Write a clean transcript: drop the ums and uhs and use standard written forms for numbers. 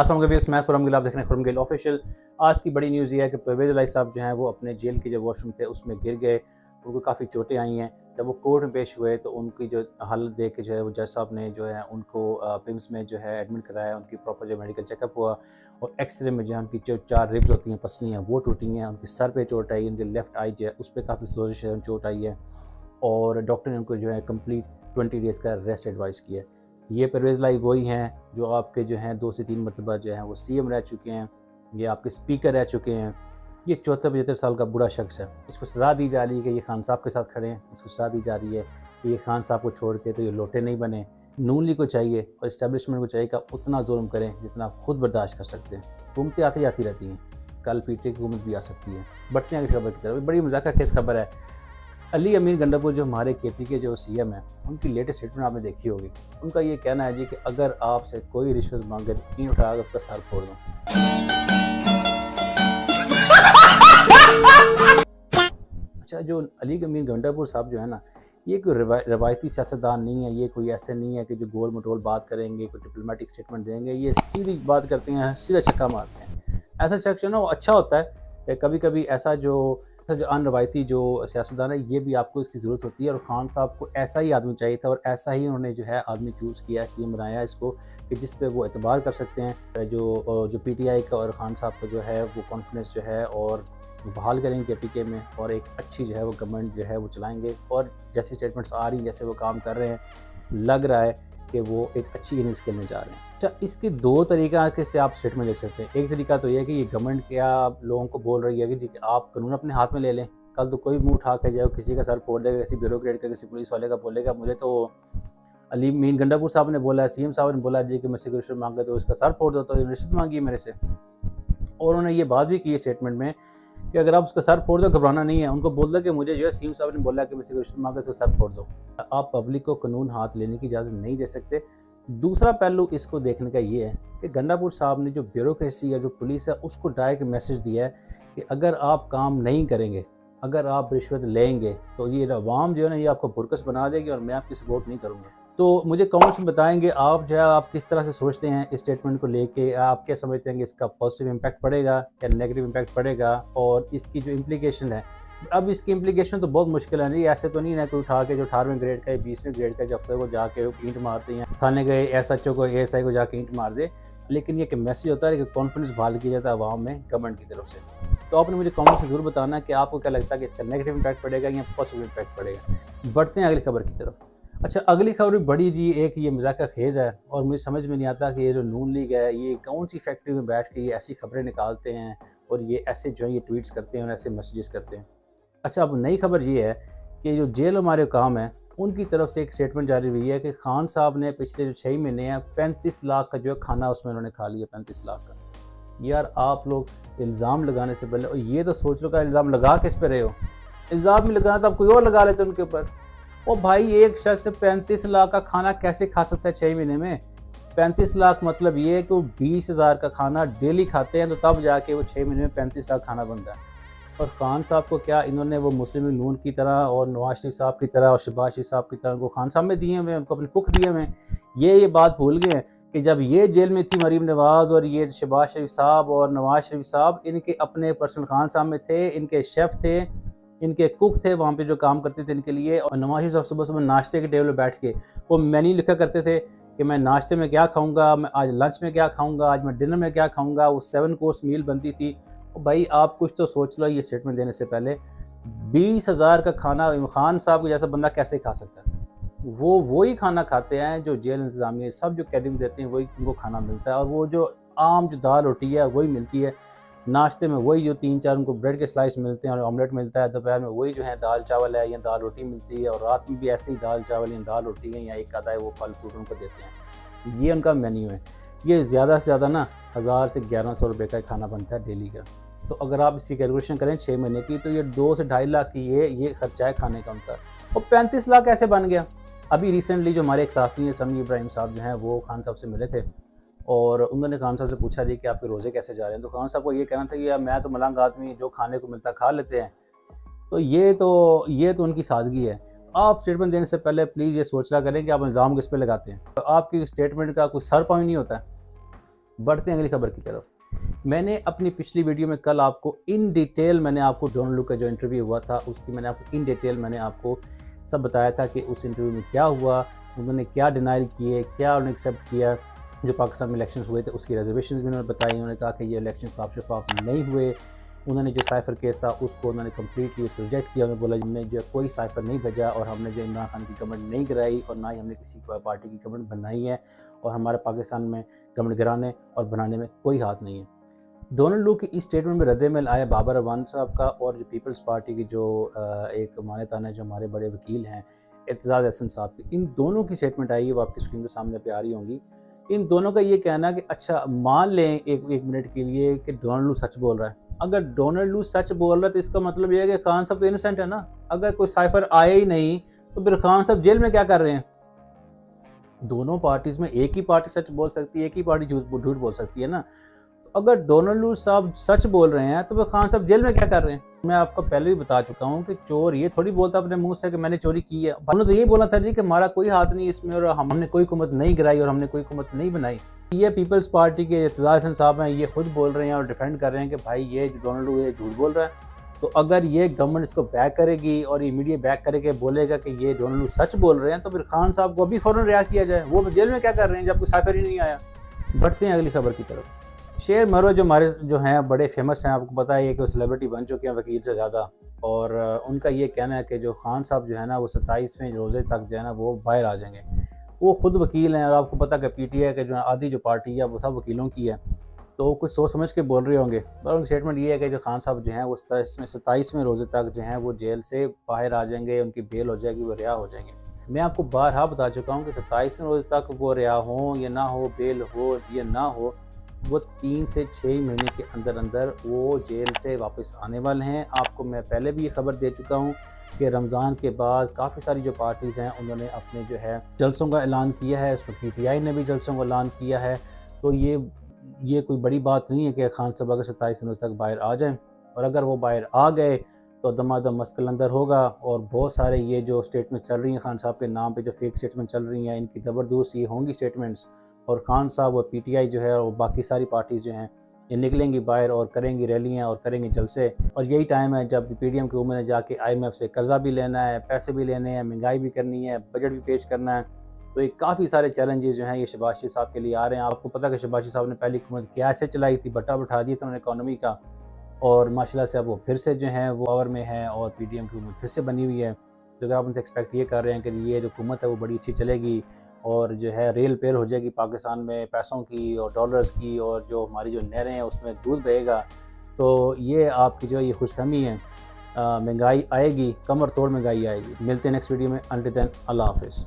अस्सलाम वालेकुम, मैं खुरम गिल, आप देख रहे हैं खुरम गिल ऑफिशियल। आज की बड़ी न्यूज़ ये है कि परवेज़ इलाही साहब जो हैं वो अपने जेल के जो वॉशरूम थे उसमें गिर गए। उनको काफ़ी चोटें आई हैं। जब वो कोर्ट में पेश हुए तो उनकी जो हालत देख के जो है वो जज साहब ने जो है उनको पिम्स में जो है एडमिट कराया। उनकी प्रॉपर जो मेडिकल चेकअप हुआ और एक्सरे में जो है उनकी जो 4 रिब्स होती हैं, पसलियाँ, वो टूटी हैं। उनके सर पे चोट आई, उनके लेफ्ट आई जो है उस पे काफ़ी सोजिश है, चोट आई है और डॉक्टर ने उनको जो है कंप्लीट 20 डेज़ का रेस्ट एडवाइस किया है। ये परवेज़ इलाही वही हैं जो आपके जो हैं 2 से 3 मरतबा जो हैं वो सीएम रह चुके हैं, ये आपके स्पीकर रह चुके हैं। ये 74-75 साल का बूढ़ा शख्स है। इसको सज़ा दी जा रही है कि ये खान साहब के साथ खड़े हैं, इसको सज़ा दी जा रही है कि ये खान साहब को छोड़ के तो ये लोटे नहीं बने। नून लीग को चाहिए और एस्टेब्लिशमेंट को चाहिए कि आप उतना जुल्म करें जितना आप खुद बर्दाश्त कर सकते हैं। हुकूमतें आती जाती रहती हैं, कल पीटे की हुकूमत भी आ सकती है। बढ़ते हैं अगली खबर की तरफ। बड़ी मज़ाक़खेज़ खबर है। अली अमीर गंडापुर जो हमारे केपी के जो सीएम हैं, उनकी लेटेस्ट स्टेटमेंट आपने देखी होगी। उनका ये कहना है जी कि अगर आपसे कोई रिश्वत मांगे तो ईंट उठाकर उसका सर फोड़ दो। अच्छा, जो अली अमीर गंडापुर साहब जो है ना, ये कोई रवायती सियासतदान नहीं है। ये कोई ऐसे नहीं है कि जो गोल मटोल बात करेंगे, कोई डिप्लोमेटिक स्टेटमेंट देंगे। ये सीधी बात करते हैं, सीधा छक्का मारते हैं। ऐसा शख्स ना वो अच्छा होता है। कभी कभी ऐसा जो अनरवायती जो सियासतदान है, ये भी आपको इसकी ज़रूरत होती है और खान साहब को ऐसा ही आदमी चाहिए था और ऐसा ही उन्होंने जो है आदमी चूज़ किया है, सीएम बनाया इसको कि जिस पे वो एतबार कर सकते हैं। जो पीटीआई का और खान साहब का जो है वो कॉन्फिडेंस जो है और बहाल करेंगे केपीके में और एक अच्छी जो है वो गवर्नमेंट जो है वो चलाएंगे। और जैसी स्टेटमेंट्स आ रही हैं, जैसे वो काम कर रहे हैं, लग रहा है कि वो एक अच्छी इनिंग्स खेलने जा रहे हैं। अच्छा, इसके 2 तरीक़ा से आप स्टेटमेंट ले सकते हैं। एक तरीका तो ये है कि ये गवर्नमेंट क्या लोगों को बोल रही है कि जी आप कानून अपने हाथ में ले लें। कल तो कोई मुँह उठा के जाओ, किसी का सर फोड़ देगा, किसी ब्यूरोक्रेट का, किसी पुलिस वाले का बोलेगा मुझे तो अली मीन गंडापुर साहब ने बोला है, सीएम साहब ने बोला जी कि मुझसे रिश्वत मांगे तो इसका सर फोड़ दो, तो रिश्वत मांगी है मेरे से। और उन्होंने ये बात भी की है स्टेटमेंट में कि अगर आप उसका सर फोड़ दो, घबराना नहीं है। उनको बोल दो कि मुझे जो है सीएम साहब ने बोला कि मुझसे रिश्वत मांगे तो सर फोड़ दो। आप पब्लिक को कानून हाथ लेने की इजाज़त नहीं दे सकते। दूसरा पहलू इसको देखने का ये है कि गंडापुर साहब ने जो ब्यूरोक्रेसी या जो पुलिस है उसको डायरेक्ट मैसेज दिया है कि अगर आप काम नहीं करेंगे, अगर आप रिश्वत लेंगे तो ये अवाम जो है ना ये आपको बुरकस बना देगी और मैं आपकी सपोर्ट नहीं करूँगा। तो मुझे कमेंट्स में बताएंगे आप जो है आप किस तरह से सोचते हैं इस स्टेटमेंट को लेके। आप क्या समझते हैं कि इसका पॉजिटिव इम्पैक्ट पड़ेगा या नेगेटिव इम्पैक्ट पड़ेगा और इसकी जो इम्प्लीकेशन है। अब इसकी इम्प्लीकेशन तो बहुत मुश्किल है नहीं, ऐसे तो नहीं है कोई उठा के जो 18वें ग्रेड का या 20वें ग्रेड का अफसर को जाके ईंट मारते हैं, थाने गए एसएचओ को एएसआई को जाके ईंट मार दे। लेकिन ये कि मैसेज होता है कि कॉन्फिडेंस बहाल किया जाता है आवाम में गवर्नमेंट की तरफ से। तो आपने मुझे कमेंट से ज़रूर बताना कि आपको क्या लगता है कि इसका नेगेटिव इम्पैक्ट पड़ेगा या पॉजिटिव इम्पैक्ट पड़ेगा। बढ़ते हैं अगली खबर की तरफ। अच्छा, अगली खबर भी बड़ी जी एक ये मज़ाक़खेज़ है और मुझे समझ में नहीं आता कि ये जो नून लीग है ये कौन सी फैक्ट्री में बैठ के ये ऐसी खबरें निकालते हैं और ये ऐसे जो है ये ट्वीट्स करते हैं और ऐसे मैसेजेस करते हैं। अच्छा, अब नई खबर ये है कि जो जेल हमारे काम है उनकी तरफ से एक स्टेटमेंट जारी हुई है कि खान साहब ने पिछले जो 6 महीने हैं 35 लाख का जो है खाना उसमें उन्होंने खा लिया, 35 लाख का। यार आप लोग इल्ज़ाम लगाने से पहले और ये तो सोच लो का इल्ज़ाम लगा किस पे रहे हो। इल्ज़ाम भी लगाना तो आप कोई और लगा लेते उनके ऊपर। ओ भाई, एक शख्स 35 लाख का खाना कैसे खा सकता है 6 महीने में? 35 लाख मतलब ये है कि वो 20,000 का खाना डेली खाते हैं तो तब जाके वो 6 महीने में 35 लाख खाना बनता है। और खान साहब को क्या इन्होंने वो मुस्लिम लीग नून की तरह और नवाज शरीफ साहब की तरह और शहबाज शरीफ साहब की तरह उनको खान साहब में दिए हुए हैं, उनको अपने कुक दिए हुए हैं। ये बात भूल गए हैं कि जब ये जेल में थी मरीम नवाज और ये शहबाज शरीफ साहब और नवाज शरीफ साहब इनके अपने पर्सनल खान साहब में थे, इनके शेफ़ थे, इनके कुक थे वहाँ पे जो काम करते थे इनके लिए। और नवाज शरीफ साहब सुबह सुबह नाश्ते के टेबल पर बैठ के वो मेन्यू लिखा करते थे कि मैं नाश्ते में क्या खाऊंगा, मैं आज लंच में क्या खाऊंगा, आज मैं डिनर में क्या खाऊंगा। वो 7 कोर्स मील बनती थी। भाई आप कुछ तो सोच लो ये स्टेटमेंट देने से पहले। 20,000 का खाना खान साहब को जैसा बंदा कैसे खा सकता है? वो वही खाना खाते हैं जो जेल इंतजामिया सब जो कैदी को देते हैं, वही उनको खाना मिलता है। और वो जो आम जो दाल रोटी है वही मिलती है। नाश्ते में वही जो 3-4 उनको ब्रेड के स्लाइस मिलते हैं और ऑमलेट मिलता है। दोपहर में वही जो है दाल चावल है या दाल रोटी मिलती है और रात में भी ऐसे ही दाल चावल या दाल रोटी है या एक आधा है वो फल फ्रूट उनको देते हैं। ये उनका मेन्यू है। ये ज़्यादा से ज़्यादा ना 1000 से 1100 रुपये का खाना बनता है डेली का। तो अगर आप इसकी कैलकुलेशन करें 6 महीने की तो ये 2 से ढाई लाख की ये खर्चा है खाने का उनका। और 35 लाख कैसे बन गया? अभी रिसेंटली जो हमारे एक साफ़ी हैं समी इब्राहिम साहब जो हैं वो खान साहब से मिले थे और उन्होंने खान साहब से पूछा जी कि आपके रोज़े कैसे जा रहे हैं। तो खान साहब को ये कहना था कि यार मैं तो मलंग आदमी, जो खाने को मिलता खा लेते हैं। तो ये तो उनकी सादगी है। आप स्टेटमेंट देने से पहले प्लीज़ ये सोचना करें कि आप इल्ज़ाम किस पे लगाते हैं। तो आपकी स्टेटमेंट का कोई सर पाँव नहीं होता है। बढ़ते हैं अगली खबर की तरफ। मैंने अपनी पिछली वीडियो में कल आपको इन डिटेल मैंने आपको डोनाल्ड लू का जो इंटरव्यू हुआ था उसकी मैंने आपको इन डिटेल मैंने आपको सब बताया था कि उस इंटरव्यू में क्या हुआ, उन्होंने क्या डिनाइल किए, क्या उन्होंने एक्सेप्ट किया। जो पाकिस्तान में इलेक्शंस हुए थे उसकी रिजर्वेशन भी उन्होंने बताई। उन्होंने कहा कि ये इलेक्शन साफ शफाफ नहीं हुए। उन्होंने जो साइफर केस था उसको उन्होंने कम्प्लीटली उसको रिजेक्ट किया। उन्होंने बोला हमने जो कोई साइफर नहीं भेजा और हमने जो इमरान खान की गवर्नमेंट नहीं गिराई और ना ही हमने किसी पार्टी की गवर्नमेंट बनाई है और हमारे पाकिस्तान में गवर्नमेंट गिराने और बनाने में कोई हाथ नहीं है। डोनाल्ड लू की इस स्टेटमेंट में रद्द-ए-अमल आया बाबर अवान साहब का और जो पीपल्स पार्टी की जो एक मानतान है जो हमारे बड़े वकील हैं इर्तज़ाज़ अहसन साहब की, इन दोनों की स्टेटमेंट आई है, वो आपकी स्क्रीन के सामने पे आ रही होंगी। इन दोनों का ये कहना कि अच्छा मान लें एक मिनट के लिए कि डोनाल्ड लू सच बोल रहा है। अगर डोनाल्ड लू सच बोल रहा है तो इसका मतलब ये है कि खान साहब तो इनोसेंट है ना। अगर कोई साइफर आया ही नहीं तो फिर खान साहब जेल में क्या कर रहे हैं? दोनों पार्टीज में एक ही पार्टी सच बोल सकती है, एक ही पार्टी झूठ बोल सकती है ना। तो अगर डोनाल्ड लू साहब सच बोल रहे हैं तो फिर खान साहब जेल में क्या कर रहे हैं? मैं आपको पहले भी बता चुका हूँ कि चोर ये थोड़ी बोलता अपने मुंह से कि मैंने चोरी की है। उन्होंने तो ये बोला था जी कि हमारा कोई हाथ नहीं इसमें और हमने कोई हुकूमत नहीं गिराई और हमने कोई हुकूमत नहीं बनाई। ये पीपल्स पार्टी के इर्तज़ाज़ अहसन साहब हैं, ये खुद बोल रहे हैं और डिफेंड कर रहे हैं कि भाई ये डोनाल्ड लू ये झूठ बोल रहा है। तो अगर ये गवर्नमेंट इसको बैक करेगी और ये मीडिया बैक करके बोलेगा कि ये डोनाल्ड लू सच बोल रहे हैं तो फिर खान साहब को अभी फ़ौरन रिहा किया जाए। वो जेल में क्या कर रहे हैं जब कोई साइफर ही नहीं आया। बढ़ते हैं अगली खबर की तरफ। शेर मरवा जो हमारे जो हैं बड़े फेमस हैं, आपको पता है कि वो सेलिब्रिटी बन चुके हैं वकील से ज़्यादा। और उनका ये कहना है कि जो खान साहब जो है ना वो 27वें रोज़े तक जो है ना वो बाहर आ जाएंगे। वो खुद वकील हैं और आपको पता है कि पीटीआई के जो आधी जो पार्टी है वो सब वकीलों की है। तो कुछ सोच समझ के बोल रहे होंगे और उनकी स्टेटमेंट ये है कि जो खान साहब जो हैं वो 27वें रोज़े तक जो हैं वो जेल से बाहर आ जाएंगे, उनकी बेल हो जाएगी, वो रिहा हो जाएंगे। मैं आपको बारहा बता चुका हूँ कि 27वें रोज़ तक वो रिहा हों या ना हो, बेल हो या ना हो, वो 3 से 6 महीने के अंदर अंदर वो जेल से वापस आने वाले हैं। आपको मैं पहले भी ये खबर दे चुका हूँ कि रमज़ान के बाद काफ़ी सारी जो पार्टीज़ हैं उन्होंने अपने जो है जलसों का ऐलान किया है। इसमें पीटीआई ने भी जलसों का ऐलान किया है। तो ये कोई बड़ी बात नहीं है कि खान साहब अगर 27 दिनों तक बाहर आ जाएँ और अगर वो बाहर आ गए तो दमादम मस्कल अंदर होगा। और बहुत सारे ये जो स्टेटमेंट चल रही हैं खान साहब के नाम पे जो फेक स्टेटमेंट चल रही हैं इनकी ज़बरदस्त ये होंगी स्टेटमेंट्स। और खान साहब और पीटीआई जो है और बाकी सारी पार्टीज़ जो हैं ये निकलेंगी बाहर और करेंगी रैलियाँ और करेंगे जलसे। और यही टाइम है जब पीडीएम की हुकूमत ने जाके आईएमएफ से कर्जा भी लेना है, पैसे भी लेने हैं, महंगाई भी करनी है, बजट भी पेश करना है। तो ये काफ़ी सारे चैलेंजेस जो हैं ये शहबाज शरीफ साहब के लिए आ रहे हैं। आपको पता है कि शहबाज शरीफ साहब ने पहली हुकूमत कैसे चलाई थी, बट्टा बिठा दिया था उन्होंने इकॉनमी का। और माशाल्लाह से अब वो फिर से जो हैं वो पावर में हैं और पीडीएम की हुकूमत फिर से बनी हुई है। तो अगर आप उनसे एक्सपेक्ट ये कर रहे हैं कि ये जो हुकूमत है वो बड़ी अच्छी चलेगी और जो है रेल पेल हो जाएगी पाकिस्तान में पैसों की और डॉलर्स की और जो हमारी जो नहरें हैं उसमें दूध बहेगा, तो ये आपकी जो ये खुशफहमी है। महंगाई आएगी, कमर तोड़ महंगाई आएगी। मिलते हैं नेक्स्ट वीडियो में। अंटिल देन अल्लाह हाफ़िज़।